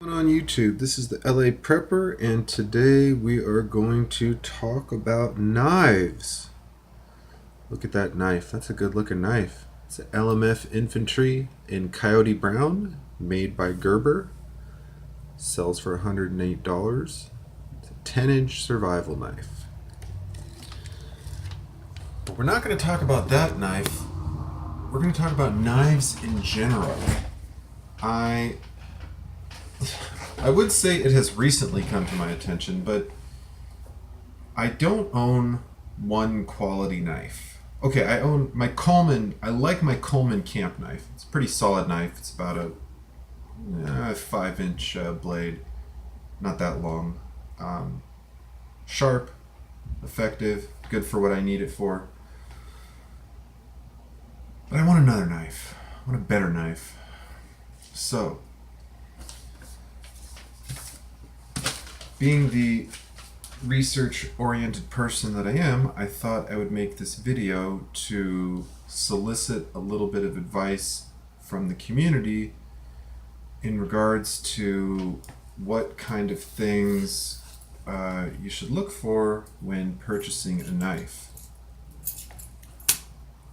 On YouTube, this is the LA Prepper, and today we are going to talk about knives. Look at that knife. That's a good looking knife. It's an LMF Infantry in Coyote Brown, made by Gerber. Sells for $108. It's a 10-inch survival knife. But we're not going to talk about that knife. We're going to talk about knives in general. I would say it has recently come to my attention, but I don't own one quality knife. Okay, I own my Coleman. I like my Coleman camp knife. It's a pretty solid knife. It's about a 5-inch blade, not that long. Sharp, effective, good for what I need it for. But I want another knife. I want a better knife. So, being the research-oriented person that I am, I thought I would make this video to solicit a little bit of advice from the community in regards to what kind of things you should look for when purchasing a knife.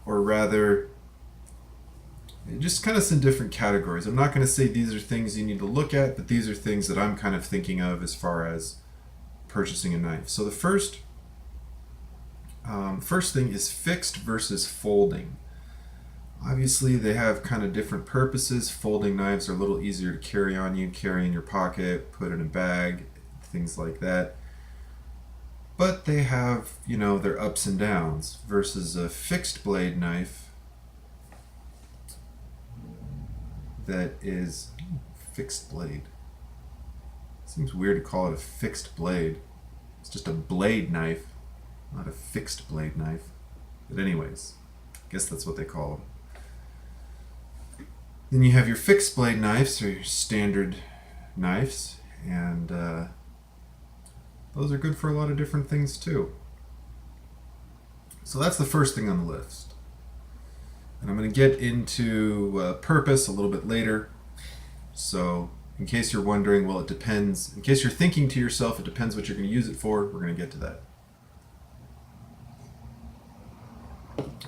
Or rather, just kind of some different categories. I'm not going to say these are things you need to look at, but these are things that I'm kind of thinking of as far as purchasing a knife. So the first thing is fixed versus folding. Obviously, they have kind of different purposes. Folding knives are a little easier to carry on you, carry in your pocket, put in a bag, things like that. But they have, their ups and downs versus a fixed blade knife that is fixed blade. Seems weird to call it a fixed blade. It's just a blade knife, not a fixed blade knife. But anyways, I guess that's what they call them. Then you have your fixed blade knives, or your standard knives, and those are good for a lot of different things too. So that's the first thing on the list. And I'm going to get into purpose a little bit later. So in case you're wondering, well, it depends. In case you're thinking to yourself, it depends what you're going to use it for, we're going to get to that.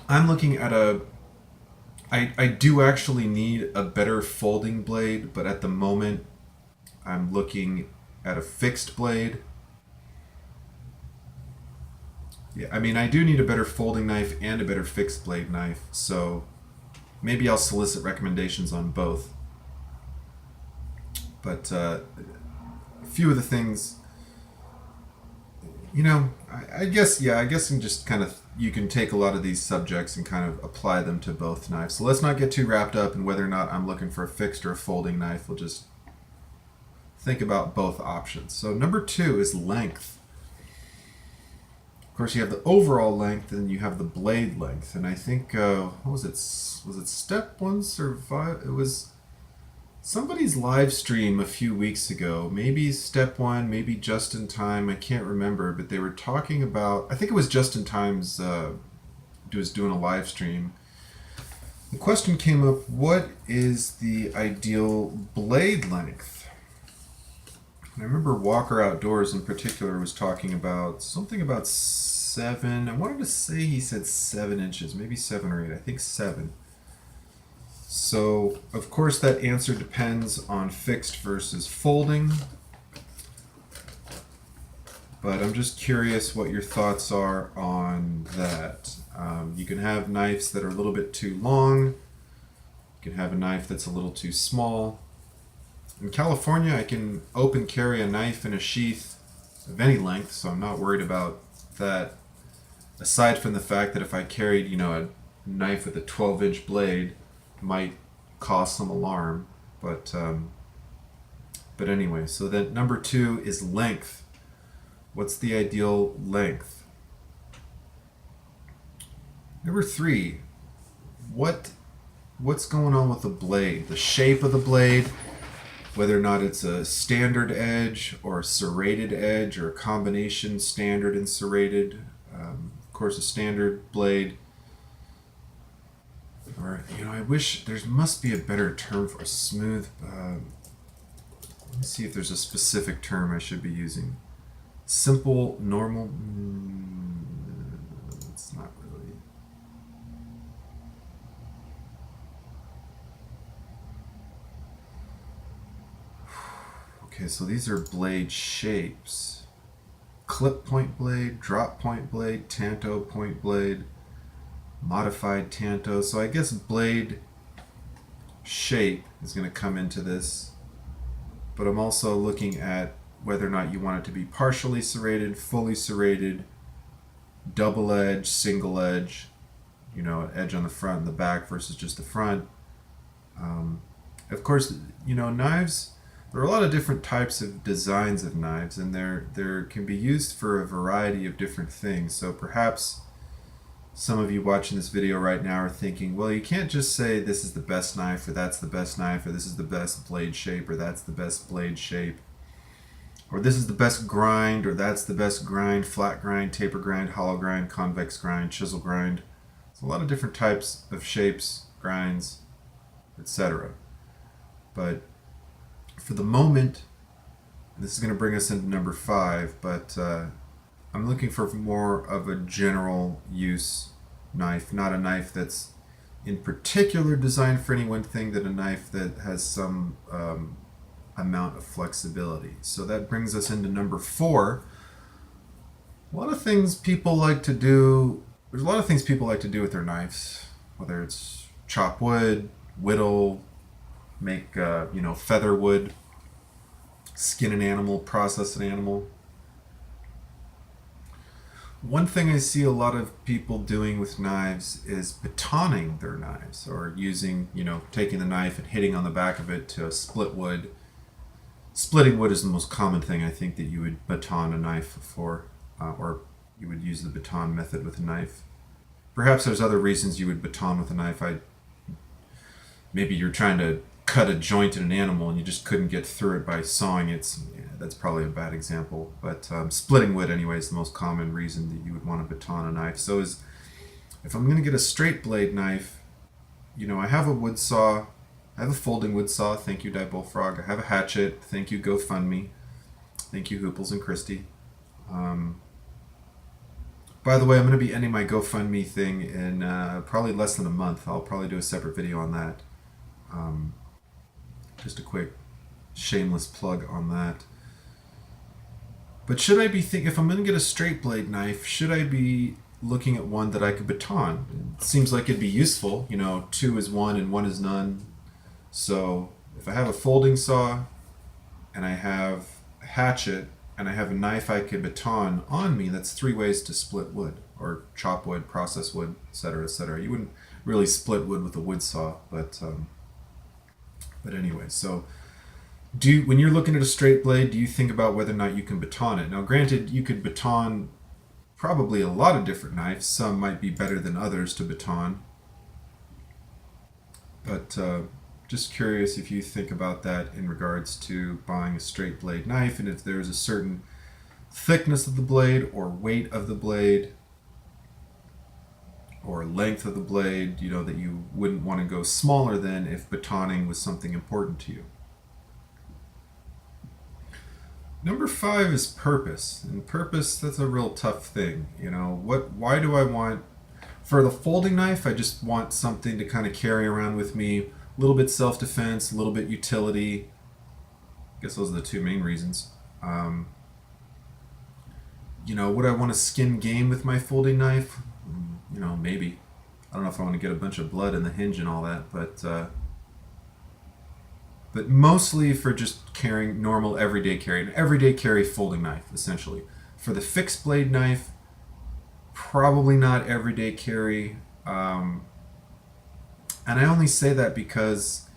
I'm looking at I do actually need a better folding blade, but at the moment I'm looking at a fixed blade. Yeah, I mean, I do need a better folding knife and a better fixed blade knife, so maybe I'll solicit recommendations on both. But a few of the things, I guess I'm just kind of, you can take a lot of these subjects and kind of apply them to both knives. So let's not get too wrapped up in whether or not I'm looking for a fixed or a folding knife. We'll just think about both options. So number 2 is length. Of course, you have the overall length and you have the blade length. And I think, what was it? Was it Step 1 Survive? It was somebody's live stream a few weeks ago. Maybe Step 1, maybe Just in Time. I can't remember. But they were talking about, I think it was Just in Time's, was doing a live stream. The question came up, what is the ideal blade length? I remember Walker Outdoors in particular was talking about something about 7. I wanted to say he said 7 inches, maybe 7 or 8. I think 7. So, of course, that answer depends on fixed versus folding. But I'm just curious what your thoughts are on that. You can have knives that are a little bit too long. You can have a knife that's a little too small. In California, I can open carry a knife in a sheath of any length, so I'm not worried about that. Aside from the fact that if I carried, a knife with a 12-inch blade, it might cause some alarm. But anyway, so then number 2 is length. What's the ideal length? Number 3, what's going on with the blade? The shape of the blade, whether or not it's a standard edge or a serrated edge or a combination standard and serrated. Of course, a standard blade, or I wish there must be a better term for a smooth. see if there's a specific term I should be using. Simple, normal. It's not really. Okay, so these are blade shapes. Clip point blade, drop point blade, tanto point blade, modified tanto. So I guess blade shape is going to come into this. But I'm also looking at whether or not you want it to be partially serrated, fully serrated, double edge, single edge, edge on the front and the back versus just the front. Of course, knives, there are a lot of different types of designs of knives, and they're can be used for a variety of different things. So perhaps some of you watching this video right now are thinking, well, you can't just say this is the best knife, or that's the best knife, or this is the best blade shape, or that's the best blade shape, or this is the best grind, or that's the best grind, flat grind, taper grind, hollow grind, convex grind, chisel grind. There's a lot of different types of shapes, grinds, etc. But for the moment, this is going to bring us into number 5, but I'm looking for more of a general use knife, not a knife that's in particular designed for any one thing, that a knife that has some amount of flexibility. So that brings us into number 4. A lot of things people like to do, there's a lot of things people like to do with their knives, whether it's chop wood, whittle, make feather wood, skin an animal, process an animal. One thing I see a lot of people doing with knives is batoning their knives, or using, taking the knife and hitting on the back of it to split wood. Splitting wood is the most common thing I think that you would baton a knife for, or you would use the baton method with a knife. Perhaps there's other reasons you would baton with a knife. Maybe you're trying to cut a joint in an animal and you just couldn't get through it by sawing it. That's probably a bad example. But splitting wood, anyway, is the most common reason that you would want to baton a knife. So if I'm going to get a straight blade knife, I have a wood saw. I have a folding wood saw. Thank you, Die Bullfrog. I have a hatchet. Thank you, GoFundMe. Thank you, Hooples and Christie. By the way, I'm going to be ending my GoFundMe thing in probably less than a month. I'll probably do a separate video on that. Just a quick shameless plug on that. But should I be if I'm going to get a straight blade knife, should I be looking at one that I could baton? It seems like it'd be useful. 2 is 1 and 1 is none. So if I have a folding saw and I have a hatchet and I have a knife I could baton on me, that's 3 ways to split wood, or chop wood, process wood, etc., etc. You wouldn't really split wood with a wood saw, but anyway, so when you're looking at a straight blade, do you think about whether or not you can baton it? Now, granted, you could baton probably a lot of different knives. Some might be better than others to baton. But just curious if you think about that in regards to buying a straight blade knife, and if there's a certain thickness of the blade or weight of the blade or length of the blade, that you wouldn't want to go smaller than if batoning was something important to you. Number 5 is purpose. And purpose, that's a real tough thing. Why do I want, for the folding knife, I just want something to kind of carry around with me, a little bit self-defense, a little bit utility. I guess those are the 2 main reasons. Would I want to skin game with my folding knife? Maybe. I don't know if I want to get a bunch of blood in the hinge and all that, but mostly for just carrying normal everyday carry, an everyday carry folding knife, essentially. For the fixed blade knife, probably not everyday carry. And I only say that because,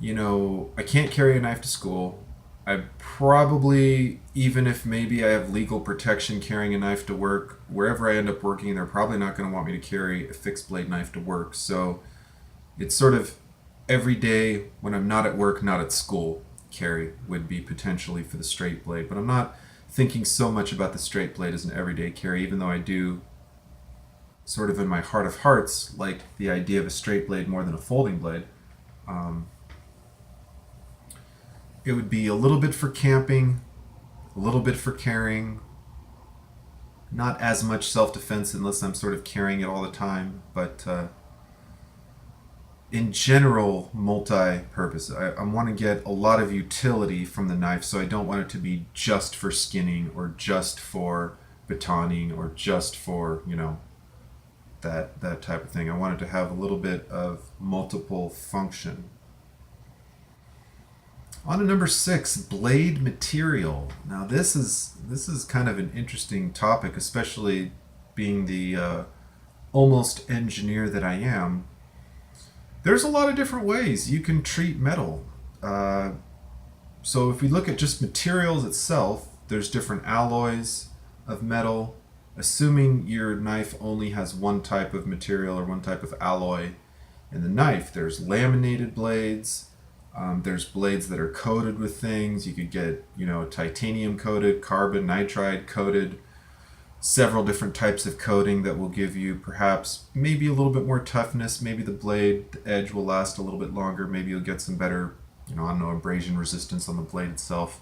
I can't carry a knife to school. I probably, even if maybe I have legal protection carrying a knife to work, wherever I end up working, they're probably not going to want me to carry a fixed blade knife to work. So it's sort of every day when I'm not at work, not at school, carry would be potentially for the straight blade. But I'm not thinking so much about the straight blade as an everyday carry, even though I do, sort of in my heart of hearts, like the idea of a straight blade more than a folding blade. It would be a little bit for camping, a little bit for carrying, not as much self-defense unless I'm sort of carrying it all the time, but in general, multi-purpose. I want to get a lot of utility from the knife, so I don't want it to be just for skinning or just for batoning or just for, that type of thing. I want it to have a little bit of multiple function. On to number 6, blade material. Now this is kind of an interesting topic, especially being the almost engineer that I am. There's a lot of different ways you can treat metal. So if we look at just materials itself, there's different alloys of metal. Assuming your knife only has one type of material or one type of alloy in the knife, there's laminated blades. There's blades that are coated with things. You could get, titanium coated, carbon, nitride coated, several different types of coating that will give you perhaps maybe a little bit more toughness. Maybe the blade, the edge will last a little bit longer. Maybe you'll get some better, abrasion resistance on the blade itself.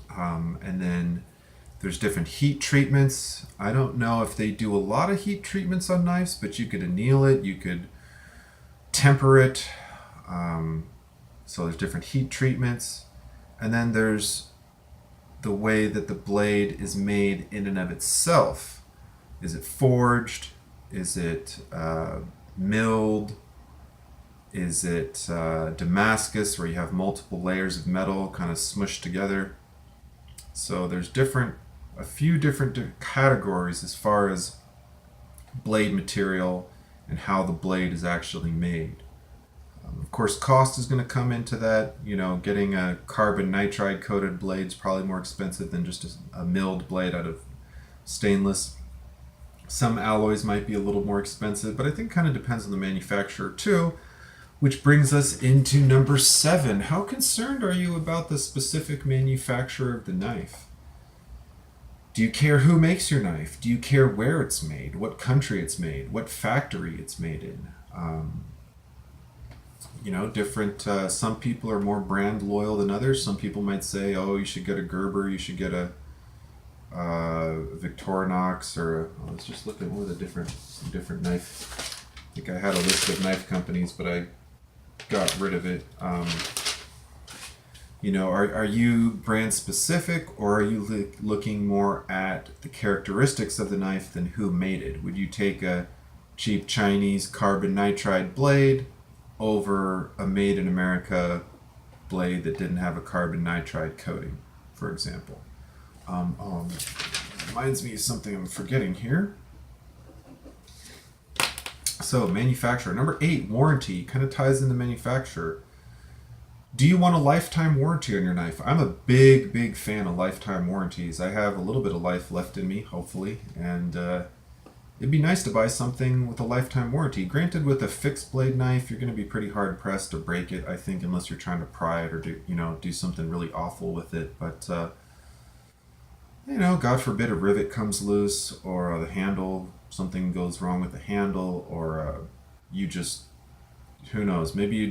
And then there's different heat treatments. I don't know if they do a lot of heat treatments on knives, but you could anneal it, you could temper it. So there's different heat treatments, and then there's the way that the blade is made in and of itself. Is it forged? Is it milled? Is it Damascus, where you have multiple layers of metal kind of smushed together? So there's a few different categories as far as blade material and how the blade is actually made. Of course, cost is going to come into that. Getting a carbon nitride coated blade is probably more expensive than just a milled blade out of stainless. Some alloys might be a little more expensive, but I think kind of depends on the manufacturer too, which brings us into number 7. How concerned are you about the specific manufacturer of the knife? Do you care who makes your knife? Do you care where it's made? What country it's made? What factory it's made in? Some people are more brand loyal than others. Some people might say, oh, you should get a Gerber, you should get a Victorinox, or let's just look at one of the different knife. I think I had a list of knife companies, but I got rid of it. Are you brand specific, or are you looking more at the characteristics of the knife than who made it? Would you take a cheap Chinese carbon nitride blade over a made in America blade that didn't have a carbon nitride coating, for example? Reminds me of something I'm forgetting here. So, manufacturer. Number 8, warranty. Kind of ties into manufacturer. Do you want a lifetime warranty on your knife? I'm a big fan of lifetime warranties. I have a little bit of life left in me, hopefully, and it'd be nice to buy something with a lifetime warranty. Granted, with a fixed blade knife, you're going to be pretty hard pressed to break it, I think, unless you're trying to pry it or do something really awful with it. But God forbid a rivet comes loose, or the handle, something goes wrong with the handle, or who knows, maybe you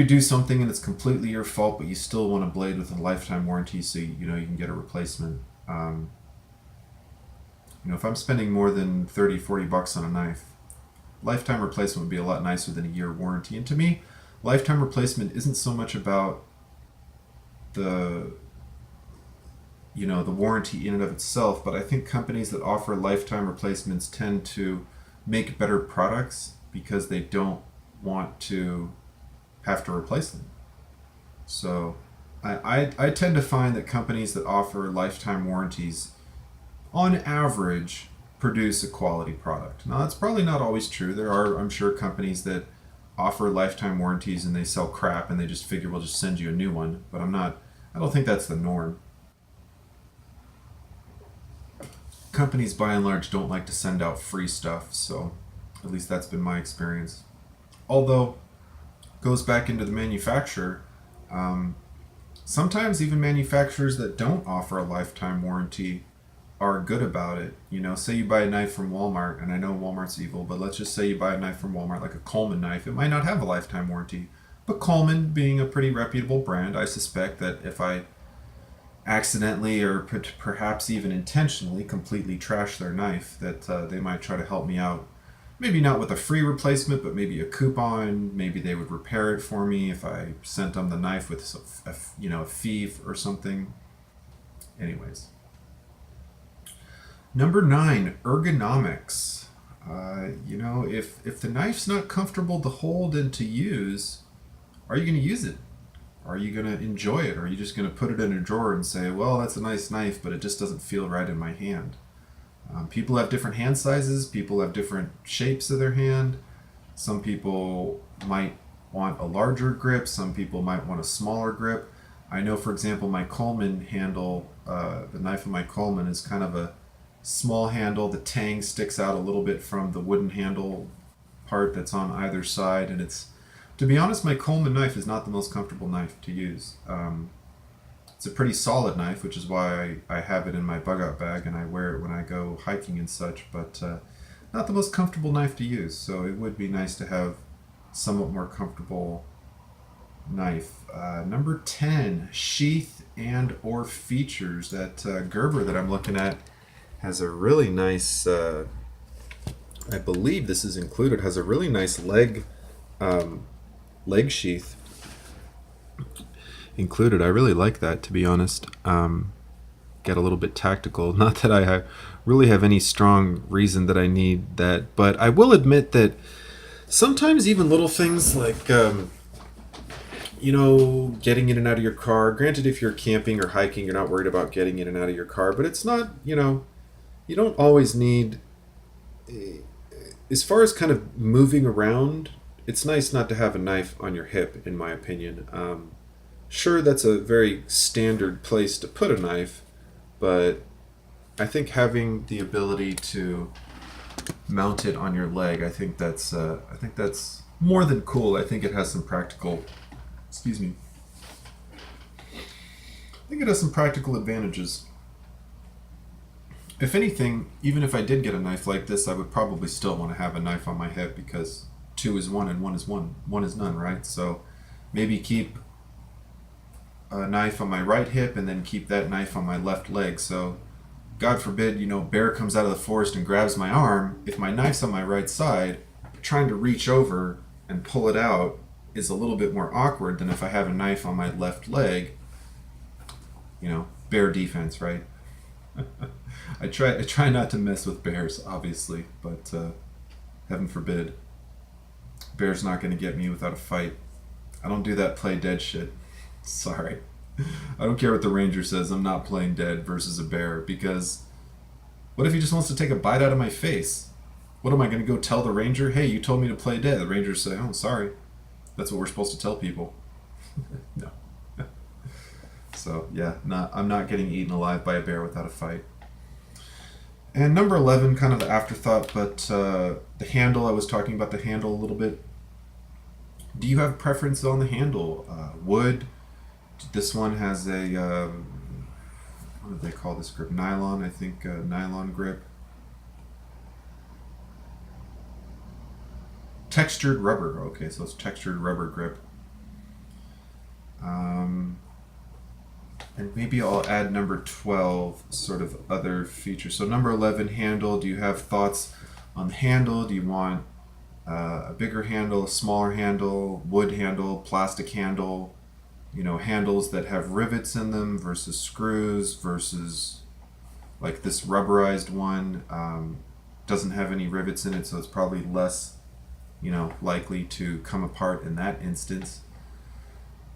do something and it's completely your fault, but you still want a blade with a lifetime warranty, so you can get a replacement. If I'm spending more than $30-$40 on a knife, lifetime replacement would be a lot nicer than a year warranty. And to me, lifetime replacement isn't so much about the warranty in and of itself, but I think companies that offer lifetime replacements tend to make better products because they don't want to have to replace them. So I tend to find that companies that offer lifetime warranties, on average, produce a quality product. Now, that's probably not always true. There are, I'm sure, companies that offer lifetime warranties and they sell crap and they just figure we'll just send you a new one. But I don't think that's the norm. Companies, by and large, don't like to send out free stuff, so at least that's been my experience. Although, goes back into the manufacturer. Sometimes even manufacturers that don't offer a lifetime warranty are good about it. Say you buy a knife from Walmart, and I know Walmart's evil, but let's just say you buy a knife from Walmart, like a Coleman knife. It might not have a lifetime warranty, But Coleman being a pretty reputable brand, I suspect that if I accidentally or perhaps even intentionally completely trash their knife, that they might try to help me out. Maybe not with a free replacement, but maybe a coupon. Maybe they would repair it for me if I sent them the knife with a fee or something. Anyways, number 9, ergonomics. If the knife's not comfortable to hold and to use, are you going to use it? Are you going to enjoy it? Or are you just going to put it in a drawer and say, well, that's a nice knife, but it just doesn't feel right in my hand? People have different hand sizes. People have different shapes of their hand. Some people might want a larger grip. Some people might want a smaller grip. I know, for example, my Coleman handle, the knife of my Coleman is kind of a small handle. The tang sticks out a little bit from the wooden handle part that's on either side, and to be honest, my Coleman knife is not the most comfortable knife to use. It's a pretty solid knife, which is why I have it in my bug out bag and I wear it when I go hiking and such, but not the most comfortable knife to use, so it would be nice to have somewhat more comfortable knife. Number 10, sheath and or features. That Gerber that I'm looking at has a really nice, I believe this is included, has a really nice leg sheath included. I really like that, to be honest. Get a little bit tactical. Not that I really have any strong reason that I need that, but I will admit that sometimes even little things like, getting in and out of your car. Granted, if you're camping or hiking, you're not worried about getting in and out of your car, but it's not, you don't always need, as far as kind of moving around, it's nice not to have a knife on your hip, in my opinion. Sure, that's a very standard place to put a knife, but I think having the ability to mount it on your leg, I think that's more than cool. I think it has some practical, excuse me. I think it has some practical advantages. If anything, even if I did get a knife like this, I would probably still want to have a knife on my hip because 2 is 1 and 1 is 1. 1 is none, right? So maybe keep a knife on my right hip and then keep that knife on my left leg. So God forbid, bear comes out of the forest and grabs my arm. If my knife's on my right side, trying to reach over and pull it out is a little bit more awkward than if I have a knife on my left leg. Bear defense, right? I try not to mess with bears, obviously, but heaven forbid. Bear's not going to get me without a fight. I don't do that play dead shit. Sorry. I don't care what the ranger says. I'm not playing dead versus a bear, because what if he just wants to take a bite out of my face? What am I going to go tell the ranger? Hey, you told me to play dead. The ranger say, oh, sorry. That's what we're supposed to tell people. No. So, yeah, I'm not getting eaten alive by a bear without a fight. And number 11, kind of the afterthought, but the handle, I was talking about the handle a little bit. Do you have preference on the handle? Wood. This one has a, what do they call this grip? Nylon, I think, nylon grip. Textured rubber. Okay, so it's textured rubber grip. And maybe I'll add number 12, sort of other features. So number 11, handle. Do you have thoughts on the handle? Do you want a bigger handle, a smaller handle, wood handle, plastic handle? Handles that have rivets in them versus screws versus like this rubberized one doesn't have any rivets in it, so it's probably less, likely to come apart in that instance.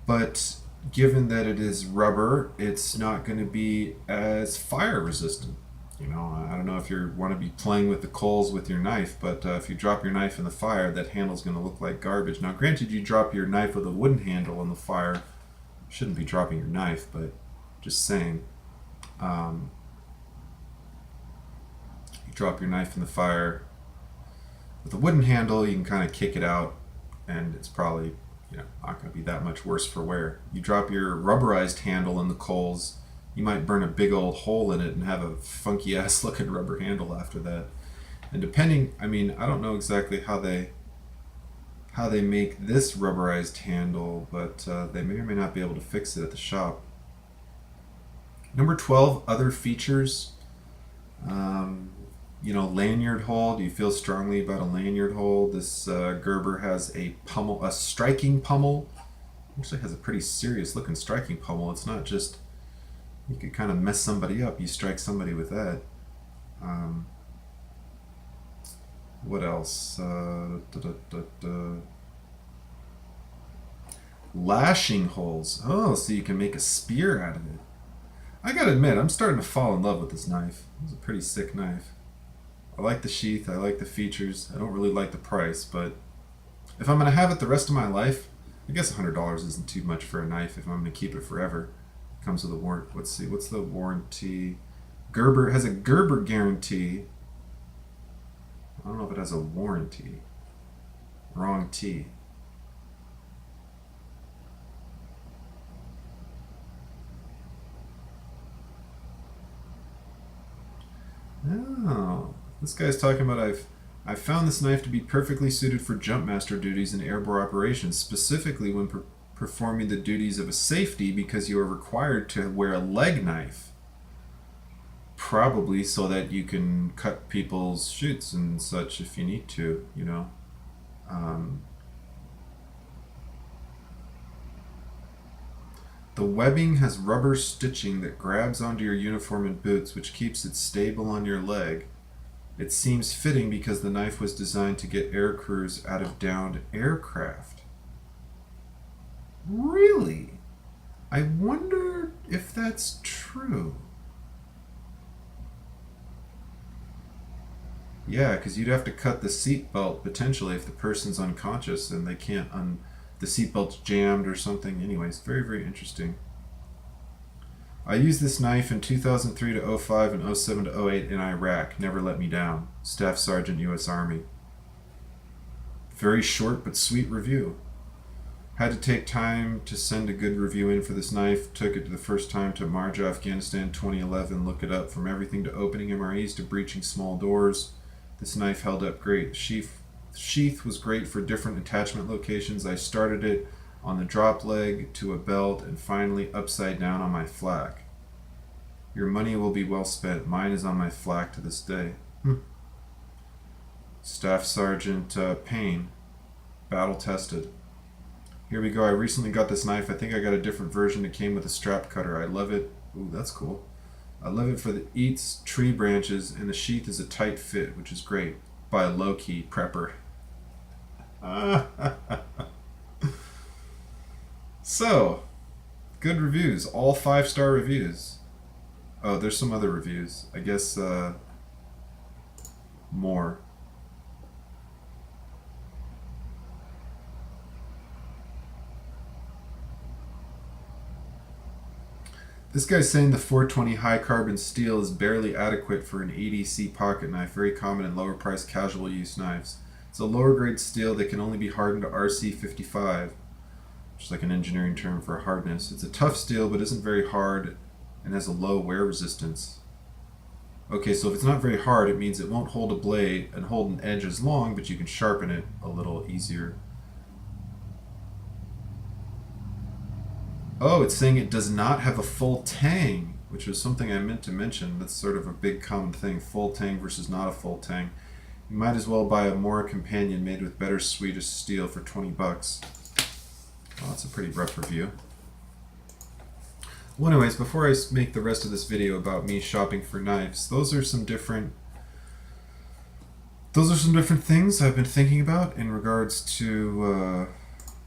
But given that it is rubber, it's not going to be as fire resistant. I don't know if you want to be playing with the coals with your knife, but if you drop your knife in the fire, that handle's going to look like garbage. Now, granted, you drop your knife with a wooden handle in the fire, shouldn't be dropping your knife, but just saying. You drop your knife in the fire with a wooden handle, you can kind of kick it out, and it's probably not going to be that much worse for wear. You drop your rubberized handle in the coals, you might burn a big old hole in it and have a funky ass looking rubber handle after that. And depending, I don't know exactly how they how they make this rubberized handle, but they may or may not be able to fix it at the shop. Number 12, other features. You know, lanyard hole. Do you feel strongly about a lanyard hole? This Gerber has a pummel, a striking pummel. Actually has a pretty serious looking striking pummel. It's not just, you could kind of mess somebody up. You strike somebody with that. What else? Lashing holes. Oh, so you can make a spear out of it. I gotta admit, I'm starting to fall in love with this knife. It's a pretty sick knife. I like the sheath, I like the features. I don't really like the price, but if I'm gonna have it the rest of my life, I guess $100 isn't too much for a knife if I'm gonna keep it forever. It comes with a warranty. Let's see, what's the warranty? Gerber has a Gerber guarantee. I don't know if it has a warranty. Wrong T. Oh, this guy's talking about I've found this knife to be perfectly suited for jumpmaster duties and airborne operations, specifically when performing the duties of a safety because you are required to wear a leg knife. Probably so that you can cut people's chutes and such if you need to, you know. The webbing has rubber stitching that grabs onto your uniform and boots, which keeps it stable on your leg. It seems fitting because the knife was designed to get air crews out of downed aircraft. Really? I wonder if that's true. Yeah, because you'd have to cut the seatbelt potentially if the person's unconscious and they can't the seatbelt's jammed or something. Anyways, very, very interesting. I used this knife in 2003 to 05 and 07 to 08 in Iraq. Never let me down. Staff Sergeant, U.S. Army. Very short but sweet review. Had to take time to send a good review in for this knife. Took it the first time to Marja, Afghanistan, 2011. Look it up. From everything to opening MREs to breaching small doors. This knife held up great. Sheath was great for different attachment locations. I started it on the drop leg to a belt and finally upside down on my flak. Your money will be well spent. Mine is on my flak to this day. Staff Sergeant Payne. Battle tested. Here we go. I recently got this knife. I think I got a different version. It came with a strap cutter. I love it. Ooh, that's cool. I love it for the eats tree branches, and the sheath is a tight fit, which is great. By a low-key prepper. So, good reviews. All 5-star reviews. Oh, there's some other reviews. I guess, more. This guy's saying the 420 high carbon steel is barely adequate for an ADC pocket knife, very common in lower priced casual use knives. It's a lower grade steel that can only be hardened to RC55, which is like an engineering term for hardness. It's a tough steel but isn't very hard and has a low wear resistance. Okay, so if it's not very hard, it means it won't hold a blade and hold an edge as long, but you can sharpen it a little easier. Oh, it's saying it does not have a full tang, which was something I meant to mention. That's sort of a big common thing, full tang versus not a full tang. You might as well buy a Mora Companion made with better Swedish steel for 20 bucks. Well, that's a pretty rough review. Well, anyways, before I make the rest of this video about me shopping for knives, those are some different things I've been thinking about in regards to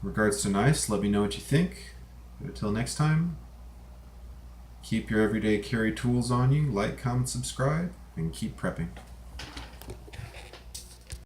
knives. Let me know what you think. Until next time, keep your everyday carry tools on you, like, comment, subscribe, and keep prepping.